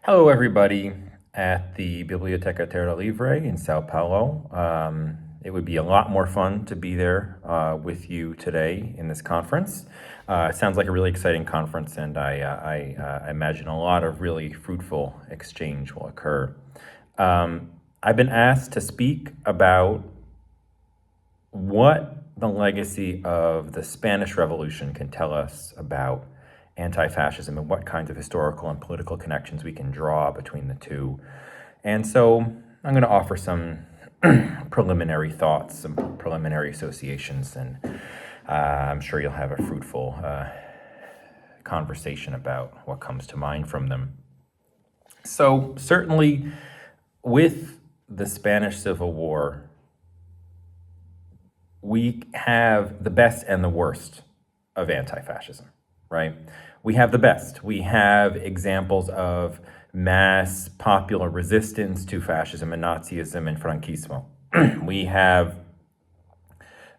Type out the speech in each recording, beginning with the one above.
Hello, everybody at the Biblioteca Terra Livre in Sao Paulo. It would be a lot more fun to be there with you today in this conference. It sounds like a really exciting conference, and I imagine a lot of really fruitful exchange will occur. I've been asked to speak about what the legacy of the Spanish Revolution can tell us about anti-fascism and what kinds of historical and political connections we can draw between the two. And so I'm going to offer some preliminary thoughts, some preliminary associations, and I'm sure you'll have a fruitful conversation about what comes to mind from them. So certainly with the Spanish Civil War, we have the best and the worst of anti-fascism, right? We have the best. We have examples of mass popular resistance to fascism and Nazism and Franquismo. We have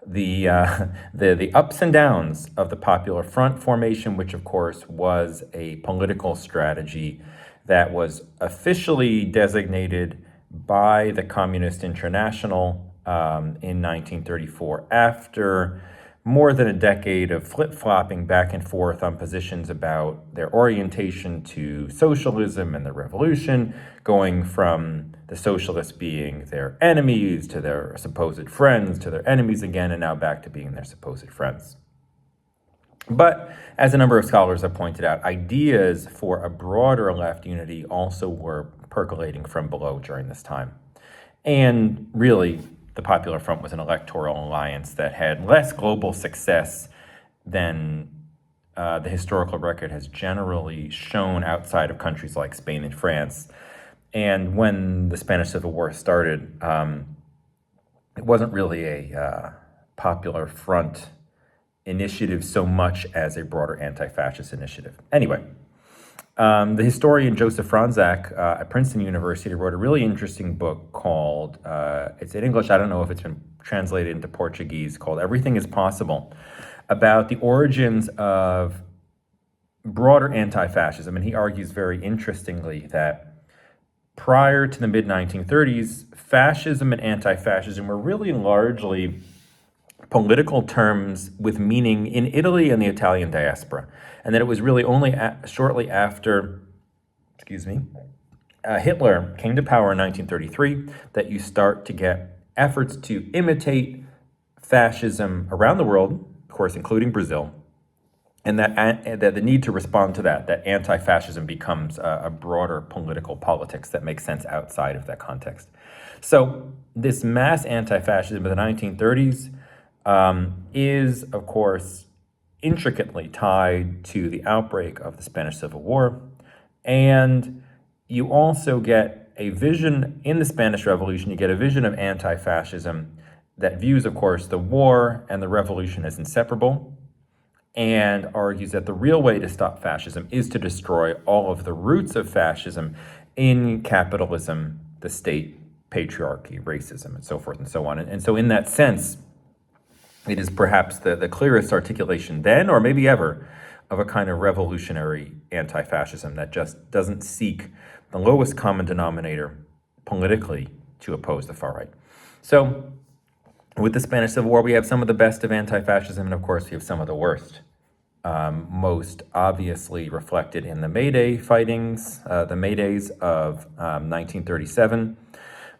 the ups and downs of the Popular Front formation, which of course was a political strategy that was officially designated by the Communist International in 1934 after more than a decade of flip-flopping back and forth on positions about their orientation to socialism and the revolution, going from the socialists being their enemies to their supposed friends to their enemies again, and now back to being their supposed friends. But as a number of scholars have pointed out, ideas for a broader left unity also were percolating from below during this time. And really, the Popular Front was an electoral alliance that had less global success than the historical record has generally shown outside of countries like Spain and France. And when the Spanish Civil War started, it wasn't really a Popular Front initiative so much as a broader anti-fascist initiative. Anyway, the historian Joseph Franzak at Princeton University wrote a really interesting book called, it's in English, I don't know if it's been translated into Portuguese, called Everything is Possible, about the origins of broader anti-fascism. And he argues very interestingly that prior to the mid-1930s, fascism and anti-fascism were really largely political terms with meaning in Italy and the Italian diaspora. And that it was really only shortly after, Hitler came to power in 1933 that you start to get efforts to imitate fascism around the world, of course, including Brazil, and that the need to respond to that anti-fascism becomes a broader political politics that makes sense outside of that context. So this mass anti-fascism of the 1930s is, of course, intricately tied to the outbreak of the Spanish Civil War. And you also get a vision in the Spanish Revolution, you get a vision of anti-fascism that views, of course, the war and the revolution as inseparable, and argues that the real way to stop fascism is to destroy all of the roots of fascism in capitalism, the state, patriarchy, racism, and so forth and so on. And so in that sense, it is perhaps the clearest articulation then, or maybe ever, of a kind of revolutionary anti-fascism that just doesn't seek the lowest common denominator politically to oppose the far right. So with the Spanish Civil War, we have some of the best of anti-fascism, and of course we have some of the worst. Most obviously reflected in the May Day fightings, the May Days of 1937,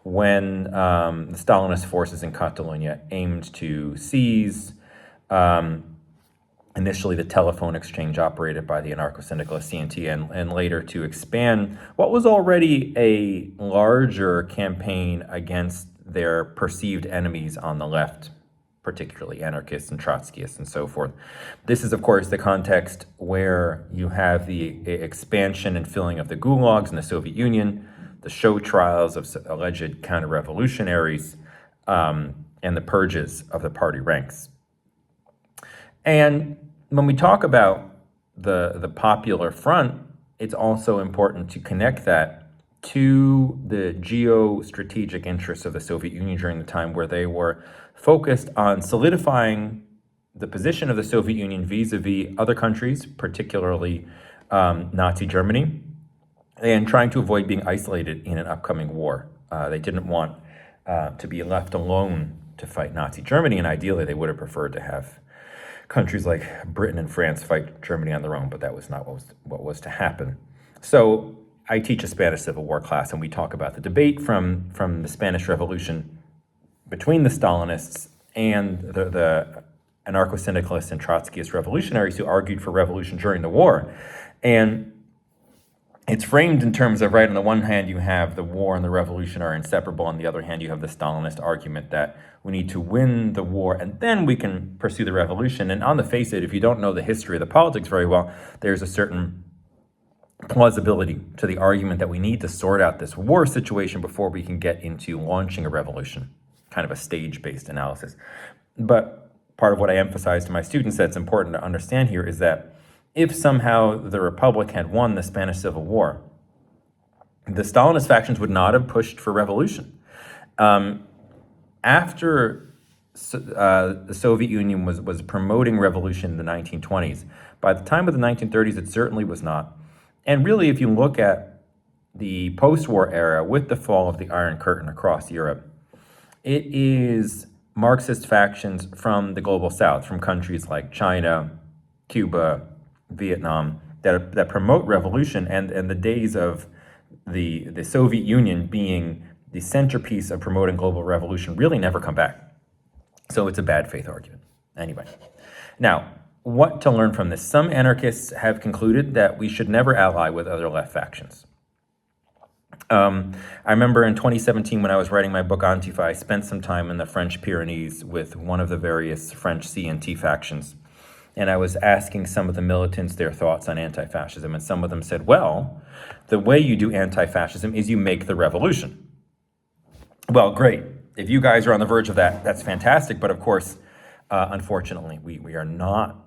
when the Stalinist forces in Catalonia aimed to seize initially the telephone exchange operated by the anarcho-syndicalist CNT, and later to expand what was already a larger campaign against their perceived enemies on the left, particularly anarchists and Trotskyists and so forth. This is, of course, the context where you have the expansion and filling of the gulags in the Soviet Union, the show trials of alleged counter-revolutionaries, and the purges of the party ranks. And when we talk about the Popular Front, it's also important to connect that to the geostrategic interests of the Soviet Union during the time, where they were focused on solidifying the position of the Soviet Union vis-a-vis other countries, particularly Nazi Germany, and trying to avoid being isolated in an upcoming war. They didn't want to be left alone to fight Nazi Germany, and ideally they would have preferred to have countries like Britain and France fight Germany on their own, but that was not what was to happen. So I teach a Spanish Civil War class, and we talk about the debate from the Spanish Revolution between the Stalinists and the anarcho-syndicalists and Trotskyist revolutionaries who argued for revolution during the war. And it's framed in terms of, right, on the one hand, you have the war and the revolution are inseparable. On the other hand, you have the Stalinist argument that we need to win the war and then we can pursue the revolution. And on the face of it, if you don't know the history of the politics very well, there's a certain plausibility to the argument that we need to sort out this war situation before we can get into launching a revolution, kind of a stage-based analysis. But part of what I emphasize to my students that's important to understand here is that if somehow the Republic had won the Spanish Civil War, the Stalinist factions would not have pushed for revolution. After the Soviet Union was promoting revolution in the 1920s, by the time of the 1930s, it certainly was not. And really, if you look at the post-war era with the fall of the Iron Curtain across Europe, it is Marxist factions from the global south, from countries like China, Cuba, Vietnam, that promote revolution, and the days of the Soviet Union being the centerpiece of promoting global revolution really never come back. So it's a bad faith argument. Anyway, now, what to learn from this? Some anarchists have concluded that we should never ally with other left factions. I remember in 2017 when I was writing my book Antifa, I spent some time in the French Pyrenees with one of the various French C&T factions. And I was asking some of the militants their thoughts on anti-fascism, and some of them said, well, the way you do anti-fascism is you make the revolution. Well, great. If you guys are on the verge of that, that's fantastic. But of course, unfortunately, we were not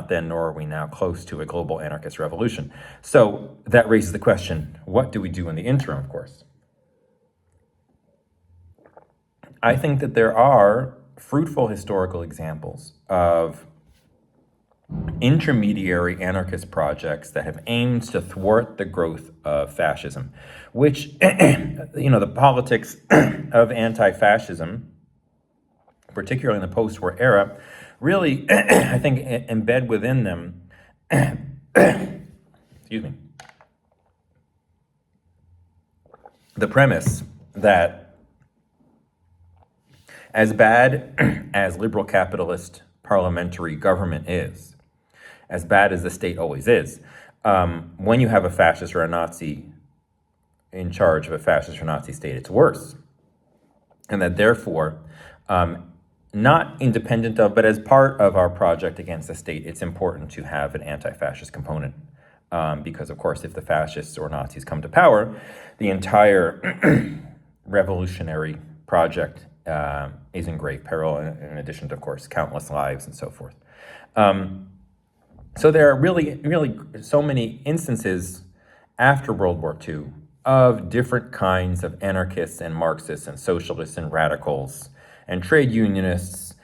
then, nor are we now, close to a global anarchist revolution. So that raises the question, what do we do in the interim, of course? I think that there are fruitful historical examples of intermediary anarchist projects that have aimed to thwart the growth of fascism, which, the politics of anti-fascism, particularly in the post-war era, really, I think, embed within them, excuse me, the premise that as bad as liberal capitalist parliamentary government is, as bad as the state always is, when you have a fascist or a Nazi in charge of a fascist or Nazi state, it's worse. And that therefore, not independent of, but as part of our project against the state, it's important to have an anti-fascist component. Because, of course, if the fascists or Nazis come to power, the entire revolutionary project is in grave peril, in addition to, of course, countless lives and so forth. So there are really so many instances after World War II of different kinds of anarchists and Marxists and socialists and radicals and trade unionists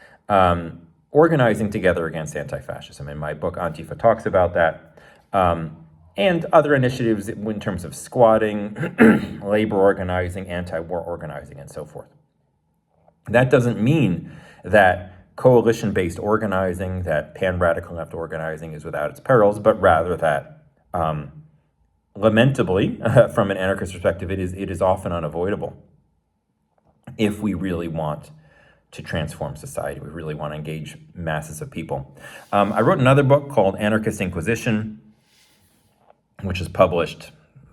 organizing together against anti-fascism. And my book, Antifa, talks about that. And other initiatives in terms of squatting, labor organizing, anti-war organizing, and so forth. That doesn't mean that coalition-based organizing, that pan-radical left organizing is without its perils, but rather that, lamentably, from an anarchist perspective, it is often unavoidable if we really want to transform society. We really want to engage masses of people. I wrote another book called Anarchist Inquisition, which was published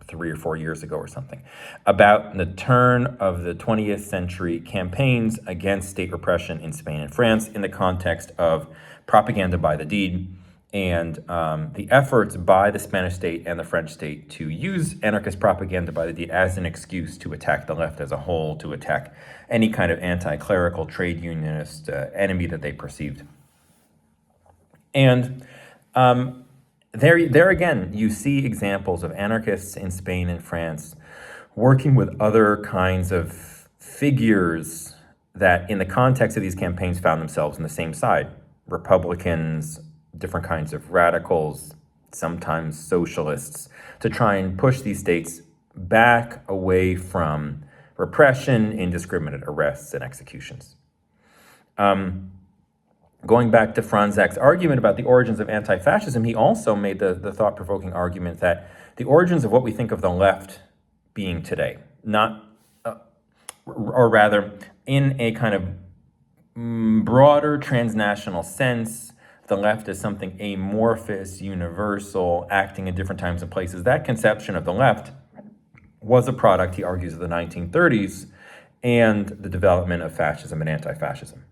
3 or 4 years ago or something, about the turn of the 20th century campaigns against state repression in Spain and France in the context of propaganda by the deed and the efforts by the Spanish state and the French state to use anarchist propaganda by the deed as an excuse to attack the left as a whole, to attack any kind of anti-clerical trade unionist enemy that they perceived. And there again, you see examples of anarchists in Spain and France working with other kinds of figures that in the context of these campaigns found themselves on the same side. Republicans, different kinds of radicals, sometimes socialists, to try and push these states back away from repression, indiscriminate arrests, and executions. Going back to Franz Zach's argument about the origins of anti-fascism, he also made the thought-provoking argument that the origins of what we think of the left being today, not, or rather, in a kind of broader transnational sense, the left is something amorphous, universal, acting in different times and places. That conception of the left was a product, he argues, of the 1930s and the development of fascism and anti-fascism.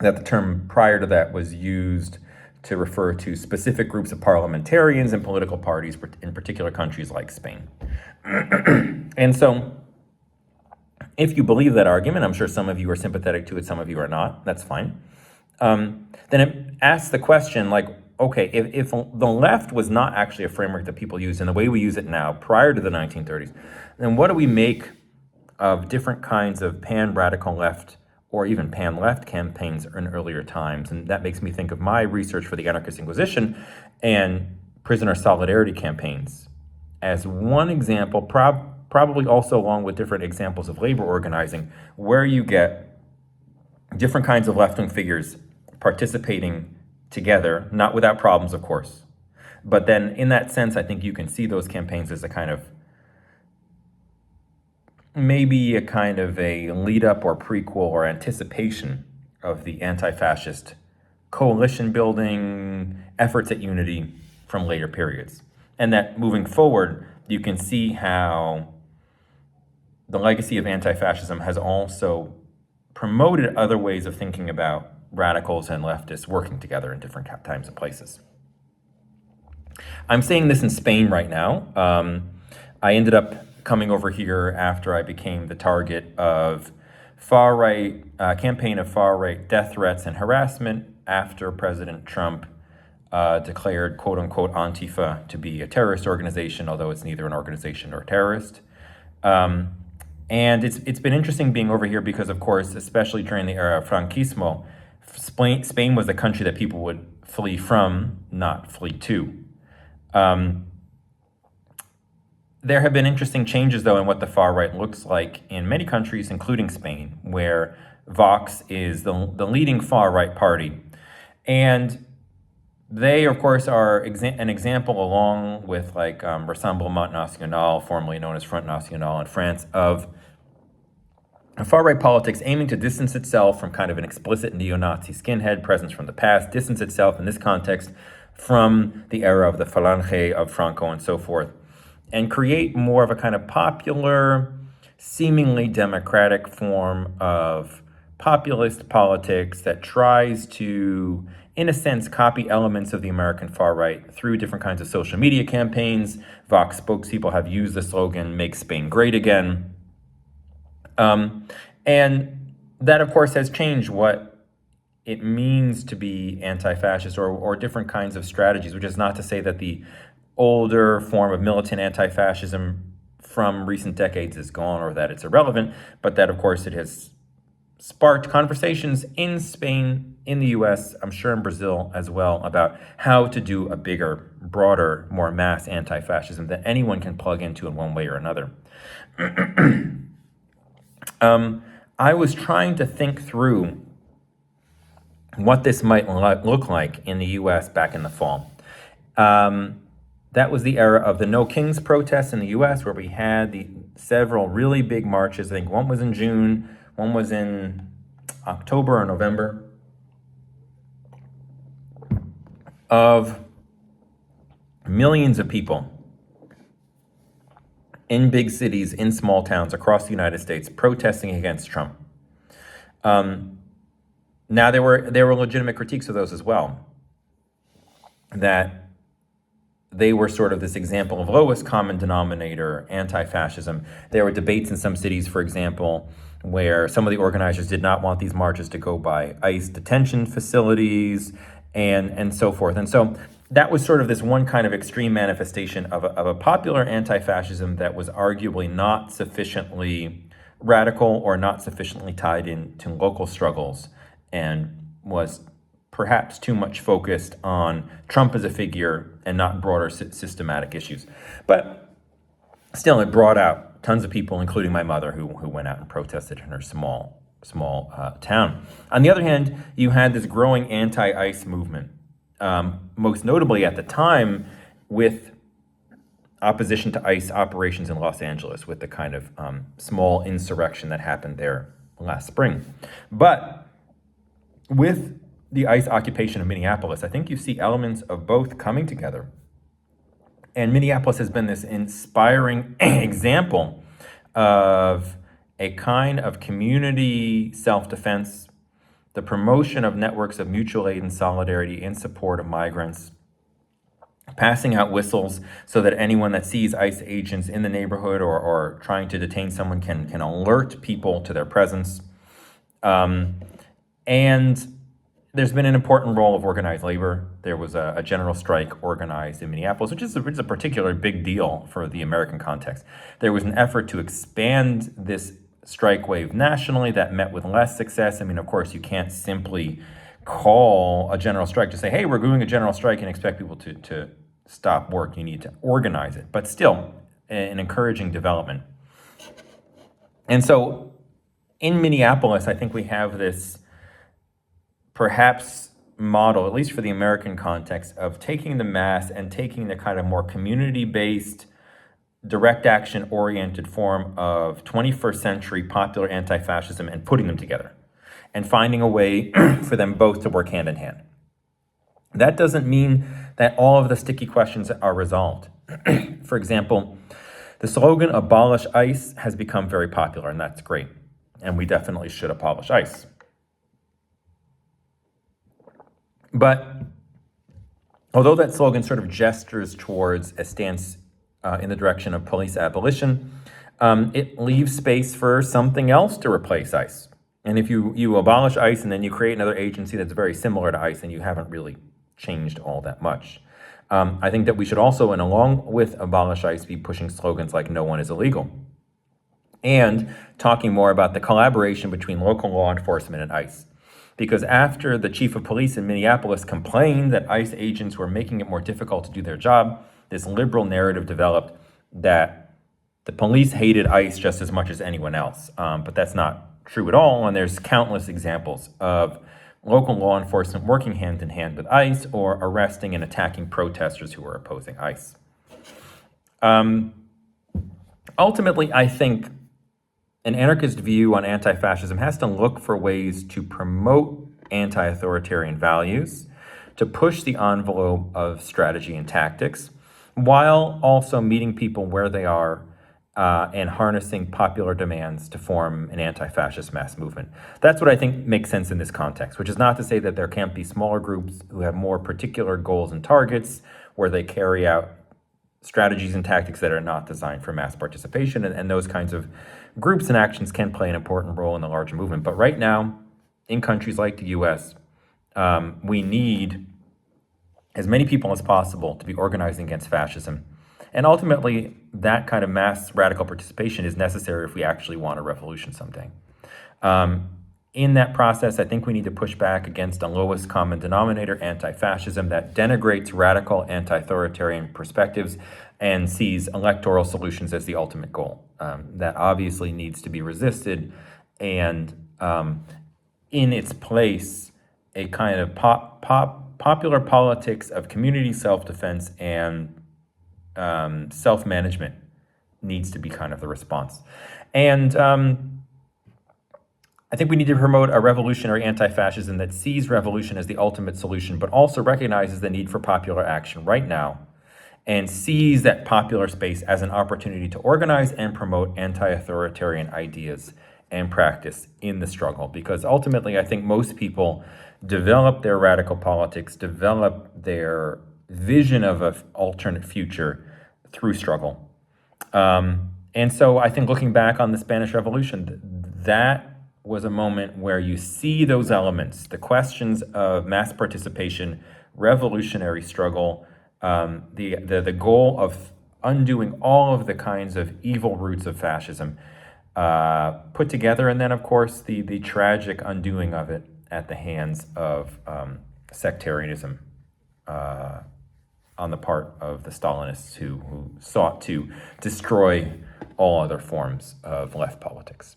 That the term prior to that was used to refer to specific groups of parliamentarians and political parties in particular countries like Spain. And so, if you believe that argument, I'm sure some of you are sympathetic to it, some of you are not, that's fine. Then it asks the question, like, okay, if the left was not actually a framework that people used in the way we use it now, prior to the 1930s, then what do we make of different kinds of pan-radical left or even pan-left campaigns in earlier times? And that makes me think of my research for the Anarchist Inquisition and prisoner solidarity campaigns as one example, probably also along with different examples of labor organizing, where you get different kinds of left-wing figures participating together, not without problems, of course. But then in that sense, I think you can see those campaigns as a kind of, maybe a kind of a lead up or prequel or anticipation of the anti-fascist coalition building efforts at unity from later periods. And that moving forward, you can see how the legacy of anti-fascism has also promoted other ways of thinking about radicals and leftists working together in different times and places. I'm saying this in Spain right now. I ended up coming over here after I became the target of far-right, campaign of far-right death threats and harassment after President Trump declared quote-unquote Antifa to be a terrorist organization, although it's neither an organization nor a terrorist. And it's been interesting being over here because, of course, especially during the era of Franquismo, Spain was the country that people would flee from, not flee to. There have been interesting changes, though, in what the far right looks like in many countries, including Spain, where Vox is the leading far right party. And they, of course, are an example, along with like Rassemblement National, formerly known as Front National in France, of far-right politics aiming to distance itself from kind of an explicit neo-Nazi skinhead presence from the past, distance itself in this context from the era of the Falange, of Franco, and so forth, and create more of a kind of popular, seemingly democratic form of populist politics that tries to, in a sense, copy elements of the American far-right through different kinds of social media campaigns. Vox spokespeople have used the slogan, "Make Spain Great Again." And that, of course, has changed what it means to be anti-fascist or different kinds of strategies, which is not to say that the older form of militant anti-fascism from recent decades is gone or that it's irrelevant, but that, of course, it has sparked conversations in Spain, in the US, I'm sure in Brazil as well, about how to do a bigger, broader, more mass anti-fascism that anyone can plug into in one way or another. I was trying to think through what this might look like in the US back in the fall. That was the era of the No Kings protests in the US, where we had several really big marches. I think one was in June, one was in October or November, of millions of people in big cities, in small towns across the United States, protesting against Trump. Now, there were legitimate critiques of those as well, that they were sort of this example of lowest common denominator anti-fascism. There were debates in some cities, for example, where some of the organizers did not want these marches to go by ICE detention facilities and so forth. And so that was sort of this one kind of extreme manifestation of a popular anti-fascism that was arguably not sufficiently radical or not sufficiently tied into local struggles and was perhaps too much focused on Trump as a figure and not broader systematic issues. But still, it brought out tons of people, including my mother, who went out and protested in her small town. On the other hand, you had this growing anti-ICE movement, most notably at the time with opposition to ICE operations in Los Angeles, with the kind of small insurrection that happened there last spring. But with the ICE occupation of Minneapolis, I think you see elements of both coming together. And Minneapolis has been this inspiring example of a kind of community self-defense, the promotion of networks of mutual aid and solidarity in support of migrants, passing out whistles so that anyone that sees ICE agents in the neighborhood or trying to detain someone can alert people to their presence. And there's been an important role of organized labor. There was a general strike organized in Minneapolis, which is a particular big deal for the American context. There was an effort to expand this strike wave nationally that met with less success. I mean, of course, you can't simply call a general strike to say, hey, we're doing a general strike and expect people to stop work. You need to organize it. But still, an encouraging development. And so in Minneapolis, I think we have this perhaps model, at least for the American context, of taking the mass and taking the kind of more community-based, direct action-oriented form of 21st century popular anti-fascism and putting them together and finding a way for them both to work hand in hand. That doesn't mean that all of the sticky questions are resolved. For example, the slogan "abolish ICE" has become very popular, and that's great. And we definitely should abolish ICE. But although that slogan sort of gestures towards a stance in the direction of police abolition, it leaves space for something else to replace ICE. And if you abolish ICE and then you create another agency that's very similar to ICE, then you haven't really changed all that much. I think that we should also, and along with abolish ICE, be pushing slogans like "no one is illegal," and talking more about the collaboration between local law enforcement and ICE. Because after the chief of police in Minneapolis complained that ICE agents were making it more difficult to do their job, this liberal narrative developed that the police hated ICE just as much as anyone else. But that's not true at all, and there's countless examples of local law enforcement working hand in hand with ICE or arresting and attacking protesters who are opposing ICE. Ultimately, I think an anarchist view on anti-fascism has to look for ways to promote anti-authoritarian values, to push the envelope of strategy and tactics, while also meeting people where they are and harnessing popular demands to form an anti-fascist mass movement. That's what I think makes sense in this context, which is not to say that there can't be smaller groups who have more particular goals and targets where they carry out strategies and tactics that are not designed for mass participation, and those kinds of groups and actions can play an important role in the larger movement. But right now, in countries like the US, we need as many people as possible to be organizing against fascism. And ultimately, that kind of mass radical participation is necessary if we actually want a revolution someday. In that process, I think we need to push back against a lowest common denominator, anti-fascism, that denigrates radical anti-authoritarian perspectives and sees electoral solutions as the ultimate goal. That obviously needs to be resisted, and in its place, a kind of popular politics of community self-defense and self-management needs to be kind of the response. And I think we need to promote a revolutionary anti-fascism that sees revolution as the ultimate solution, but also recognizes the need for popular action right now and sees that popular space as an opportunity to organize and promote anti-authoritarian ideas and practice in the struggle. Because ultimately, I think most people develop their radical politics, develop their vision of an alternate future through struggle. And so I think looking back on the Spanish Revolution, that was a moment where you see those elements, the questions of mass participation, revolutionary struggle, the goal of undoing all of the kinds of evil roots of fascism put together, and then, of course, the tragic undoing of it at the hands of sectarianism on the part of the Stalinists who sought to destroy all other forms of left politics.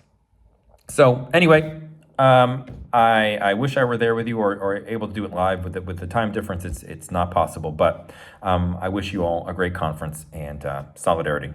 So anyway, I wish I were there with you or able to do it live. With the time difference, it's not possible. But I wish you all a great conference and solidarity.